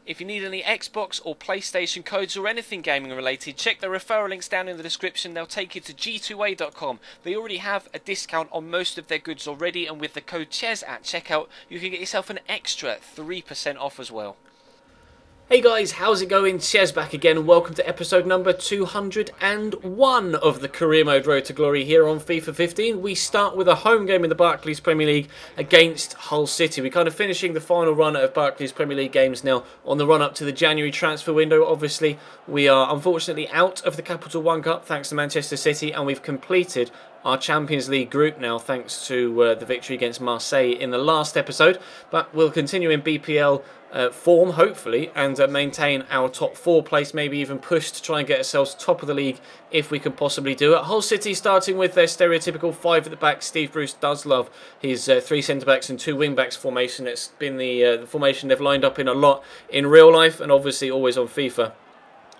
If you need any Xbox or PlayStation codes or anything gaming related, check the referral links down in the description. They'll take you to g2a.com. They already have a discount on most of their goods already, and with the code CHES at checkout, you can get yourself an extra 3% off as well. Hey guys, how's it going? Chez back again, and welcome to episode number 201 of the Career Mode Road to Glory here on FIFA 15. We start with a home game in the Barclays Premier League against Hull City. We're kind of finishing the final run of Barclays Premier League games now on the run up to the January transfer window. Obviously, we are unfortunately out of the Capital One Cup thanks to Manchester City, and we've completed our Champions League group now thanks to the victory against Marseille in the last episode. But we'll continue in BPL form, hopefully, and maintain our top 4 place, maybe even push to try and get ourselves top of the league if we can possibly do it. Hull City starting with their stereotypical 5 at the back. Steve Bruce does love his 3 centre-backs and 2 wing-backs formation. It's been the formation they've lined up in a lot in real life and obviously always on FIFA.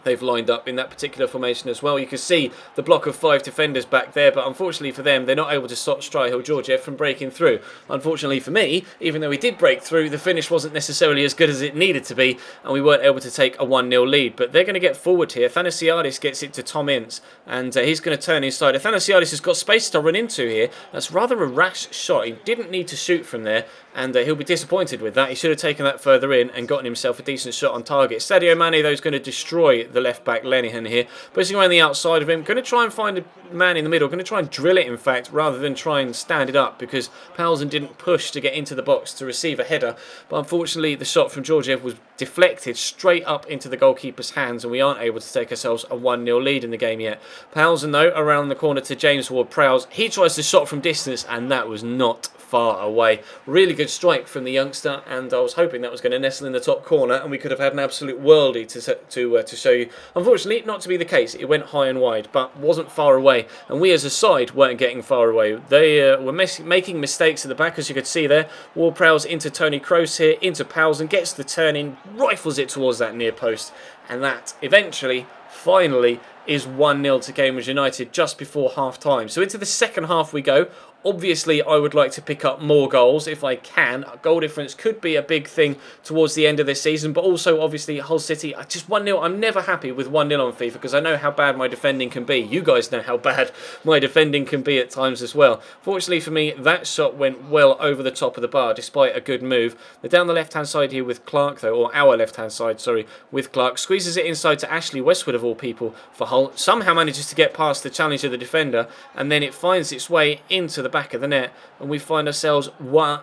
They've lined up in that particular formation as well. You can see the block of 5 defenders back there, but unfortunately for them, they're not able to stop Strihil Georgiev from breaking through. Unfortunately for me, even though he did break through, the finish wasn't necessarily as good as it needed to be, and we weren't able to take a 1-0 lead. But they're going to get forward here. Athanasiadis gets it to Tom Ince, and he's going to turn inside. Athanasiadis has got space to run into here. That's rather a rash shot. He didn't need to shoot from there, and he'll be disappointed with that. He should have taken that further in and gotten himself a decent shot on target. Sadio Mane, though, is going to destroy the left back Lenihan here, pushing around the outside of him, going to try and find a man in the middle, going to try and drill it in fact rather than try and stand it up, because Paulsen didn't push to get into the box to receive a header, but unfortunately the shot from Georgiev was deflected straight up into the goalkeeper's hands, and we aren't able to take ourselves a 1-0 lead in the game yet. Paulsen though, around the corner to James Ward-Prowse, he tries the shot from distance and that was not far away. Really good strike from the youngster, and I was hoping that was going to nestle in the top corner and we could have had an absolute worldie to show you. Unfortunately, not to be the case. It went high and wide, but wasn't far away, and we as a side weren't getting far away. They were making mistakes at the back, as you could see there. Ward-Prowse into Tony Kroos here, into Paulsen, gets the turn in, rifles it towards that near post, and that eventually, finally, is 1-0 to Cambridge United just before half-time. So into the second half we go. Obviously, I would like to pick up more goals if I can. Goal difference could be a big thing towards the end of this season, but also, obviously, Hull City, just 1-0. I'm never happy with 1-0 on FIFA because I know how bad my defending can be. You guys know how bad my defending can be at times as well. Fortunately for me, that shot went well over the top of the bar, despite a good move. They're down the left-hand side here with Clark, though, or our left-hand side, sorry, with Clark. Squeezes it inside to Ashley Westwood, of all people, for Hull. Somehow manages to get past the challenge of the defender, and then it finds its way into the back of the net, and we find ourselves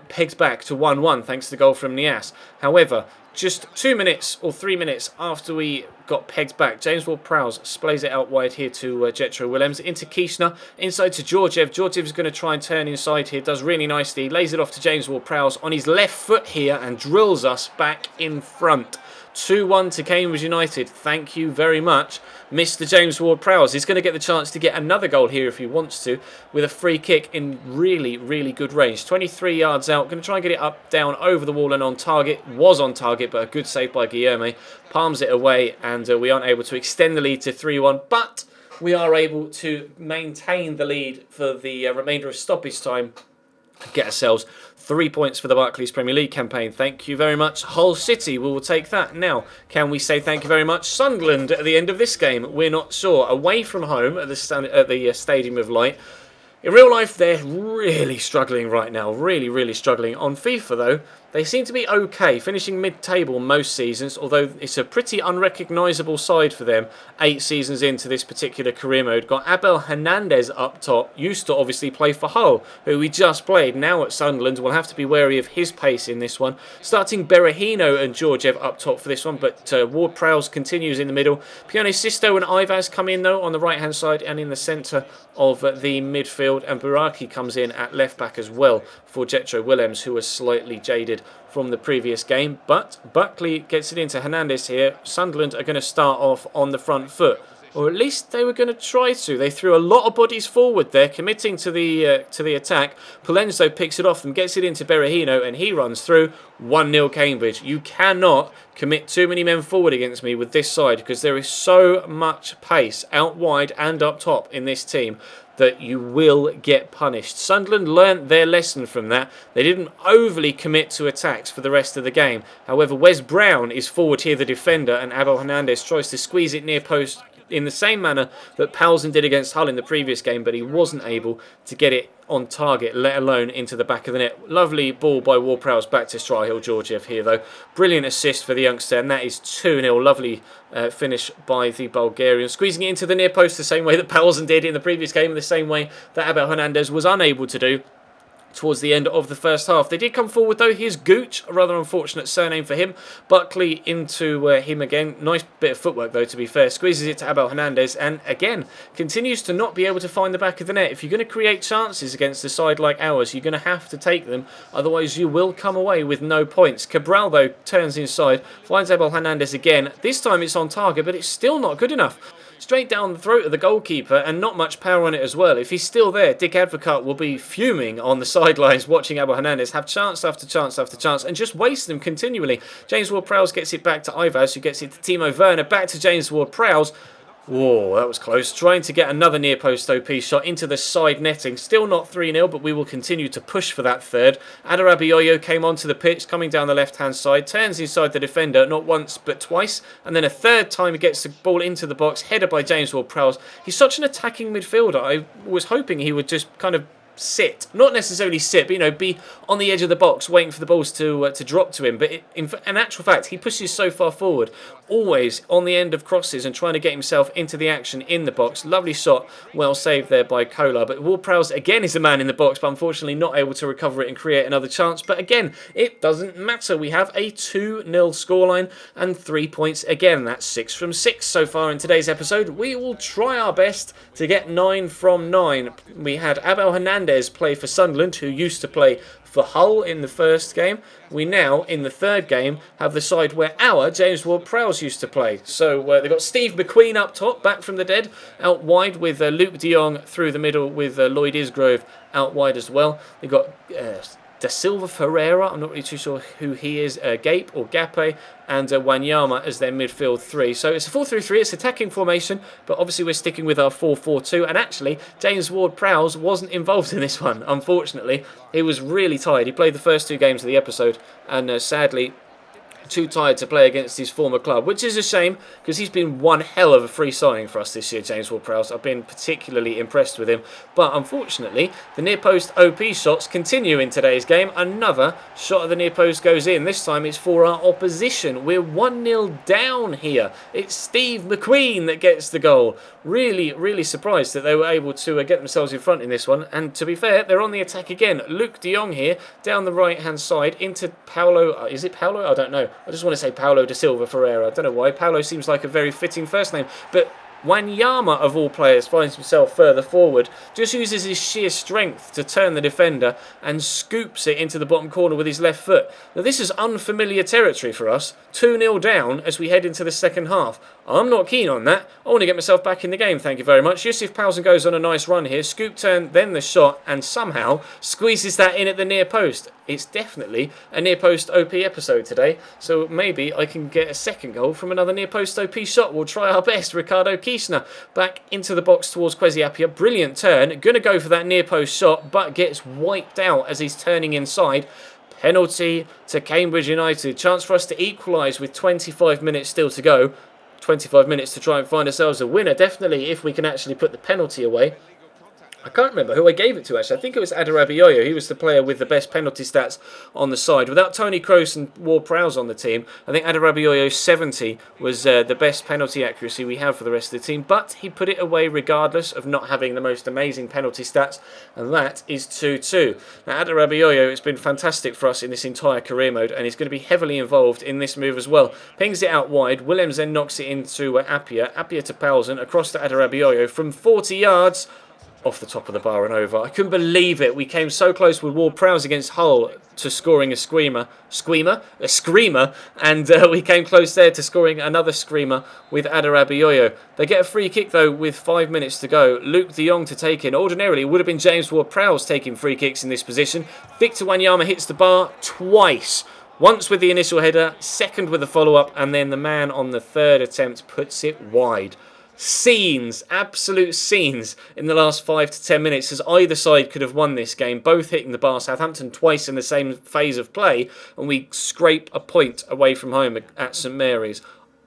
pegged back to 1-1 thanks to the goal from Nias. However, just 2 minutes or 3 minutes after we got pegged back, James Ward-Prowse splays it out wide here to Jetro Willems, into Kishner, inside to Georgiev. Georgiev is going to try and turn inside here, does really nicely, lays it off to James Ward-Prowse on his left foot here and drills us back in front. 2-1 to Cambridge United. Thank you very much, Mr. James Ward-Prowse. He's going to get the chance to get another goal here if he wants to, with a free kick in really, really good range. 23 yards out. Going to try and get it up, down, over the wall and on target. Was on target, but a good save by Guilherme. Palms it away, and we aren't able to extend the lead to 3-1, but we are able to maintain the lead for the remainder of stoppage time. Get ourselves 3 points for the Barclays Premier League campaign. Thank you very much, Hull City. We will take that. Now, can we say thank you very much, Sunderland, at the end of this game? We're not sure. Away from home at the Stadium of Light. In real life, they're really struggling right now. Really, really struggling. On FIFA, though, they seem to be okay, finishing mid-table most seasons, although it's a pretty unrecognisable side for them 8 seasons into this particular career mode. Got Abel Hernandez up top, used to obviously play for Hull, who we just played, now at Sunderland. We'll have to be wary of his pace in this one. Starting Berahino and Georgiev up top for this one, but Ward-Prowse continues in the middle. Pione Sisto and Ivaz come in, though, on the right-hand side and in the centre of the midfield, and Buraki comes in at left-back as well for Jetro Willems, who was slightly jaded from the previous game, but Buckley gets it into Hernandez here. Sunderland are going to start off on the front foot. Or at least they were going to try to. They threw a lot of bodies forward there, committing to the attack. Polenzo picks it off and gets it into Berahino, and he runs through. 1-0 Cambridge. You cannot commit too many men forward against me with this side, because there is so much pace out wide and up top in this team that you will get punished. Sunderland learnt their lesson from that. They didn't overly commit to attacks for the rest of the game. However, Wes Brown is forward here, the defender, and Abel Hernandez tries to squeeze it near post in the same manner that Powelson did against Hull in the previous game, but he wasn't able to get it on target, let alone into the back of the net. Lovely ball by Ward-Prowse back to Strahill Georgiev here, though. Brilliant assist for the youngster, and that is 2-0. Lovely finish by the Bulgarian. Squeezing it into the near post the same way that Powelson did in the previous game, the same way that Abel Hernandez was unable to do towards the end of the first half. They did come forward though. Here's Gooch, a rather unfortunate surname for him. Buckley into him again. Nice bit of footwork though, to be fair. Squeezes it to Abel Hernandez, and again continues to not be able to find the back of the net. If you're going to create chances against a side like ours, you're going to have to take them, otherwise you will come away with no points. Cabral though turns inside, finds Abel Hernandez again. This time it's on target, but it's still not good enough. Straight down the throat of the goalkeeper, and not much power on it as well. If he's still there, Dick Advocat will be fuming on the sidelines watching Abel Hernandez have chance after chance after chance and just waste them continually. James Ward-Prowse gets it back to Ivaz, who gets it to Timo Werner, back to James Ward-Prowse. Whoa, that was close. Trying to get another near post OP shot into the side netting. Still not 3-0, but we will continue to push for that third. Adarabioyo came onto the pitch, coming down the left-hand side, turns inside the defender, not once but twice, and then a third time he gets the ball into the box, headed by James Ward-Prowse. He's such an attacking midfielder. I was hoping he would just kind of sit, not necessarily sit, but be on the edge of the box waiting for the balls to drop to him. But in actual fact, he pushes so far forward, always on the end of crosses and trying to get himself into the action in the box. Lovely shot, well saved there by Kolar. But Ward-Prowse again is the man in the box, but unfortunately not able to recover it and create another chance. But again, it doesn't matter. We have a 2-0 scoreline and 3 points again. That's 6 from 6 so far in today's episode. We will try our best to get 9 from 9. We had Abel Hernandez play for Sunderland, who used to play for Hull in the first game. We now, in the third game, have the side where our James Ward-Prowse used to play. So they've got Steve McQueen up top, back from the dead, out wide with Luke de Jong through the middle with Lloyd Isgrove out wide as well. They've got Da Silva Ferreira, I'm not really too sure who he is, Gape or Gape, and Wanyama as their midfield three. So it's a 4-3-3, it's attacking formation, but obviously we're sticking with our 4-4-2, and actually James Ward-Prowse wasn't involved in this one, unfortunately. He was really tired. He played the first 2 games of the episode, and sadly too tired to play against his former club, which is a shame because he's been one hell of a free signing for us this year, James Ward-Prowse. I've been particularly impressed with him, but unfortunately the near post OP shots continue in today's game. Another shot of the near post goes in. This time it's for our opposition. We're 1-0 down here. It's Steve McQueen that gets the goal. Really surprised that they were able to get themselves in front in this one, and to be fair, they're on the attack again. Luke de Jong here down the right hand side into Paulo. Is it Paulo? I don't know. I just want to say Paulo da Silva Ferreira. I don't know why. Paulo seems like a very fitting first name, but Wanyama, of all players, finds himself further forward, just uses his sheer strength to turn the defender and scoops it into the bottom corner with his left foot. Now this is unfamiliar territory for us. 2-0 down as we head into the second half. I'm not keen on that. I want to get myself back in the game, thank you very much. Yusuf Powson goes on a nice run here. Scoop turn, then the shot, and somehow squeezes that in at the near post. It's definitely a near post OP episode today, so maybe I can get a second goal from another near post OP shot. We'll try our best. Ricardo Kiesner back into the box towards Kwesi Appiah. Brilliant turn. Going to go for that near post shot, but gets wiped out as he's turning inside. Penalty to Cambridge United. Chance for us to equalise with 25 minutes still to go. 25 minutes to try and find ourselves a winner, definitely, if we can actually put the penalty away. I can't remember who I gave it to, actually. I think it was Adarabioyo. He was the player with the best penalty stats on the side. Without Tony Kroos and Ward-Prowse on the team, I think Adarabioyo's 70 was the best penalty accuracy we have for the rest of the team. But he put it away regardless of not having the most amazing penalty stats, and that is 2-2. Now, Adarabioyo has been fantastic for us in this entire career mode, and he's going to be heavily involved in this move as well. Pings it out wide. Williams then knocks it into Appiah. Appiah to Powelson, across to Adarabioyo from 40 yards. off the top of the bar and over. I couldn't believe it. We came so close with Ward-Prowse against Hull to scoring a screamer, and we came close there to scoring another screamer with Adarabiyoyo. They get a free kick though with 5 minutes to go. Luke de Jong to take in. Ordinarily, it would have been James Ward-Prowse taking free kicks in this position. Victor Wanyama hits the bar twice. Once with the initial header, second with the follow-up, and then the man on the third attempt puts it wide. Scenes, absolute scenes in the last 5 to 10 minutes as either side could have won this game, both hitting the bar. Southampton twice in the same phase of play, and we scrape a point away from home at St Mary's.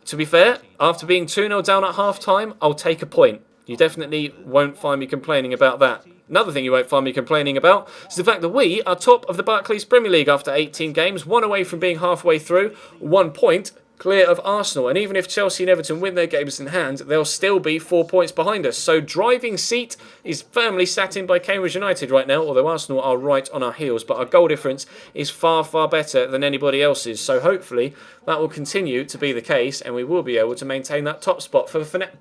To be fair, after being 2-0 down at half-time, I'll take a point. You definitely won't find me complaining about that. Another thing you won't find me complaining about is the fact that we are top of the Barclays Premier League after 18 games, one away from being halfway through, 1 point clear of Arsenal. And even if Chelsea and Everton win their games in hand, they'll still be 4 points behind us. So driving seat is firmly sat in by Cambridge United right now, although Arsenal are right on our heels. But our goal difference is far, far better than anybody else's. So hopefully that will continue to be the case and we will be able to maintain that top spot.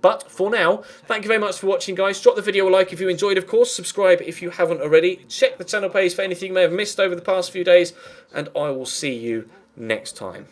But for now, thank you very much for watching, guys. Drop the video a like if you enjoyed, of course. Subscribe if you haven't already. Check the channel page for anything you may have missed over the past few days. And I will see you next time.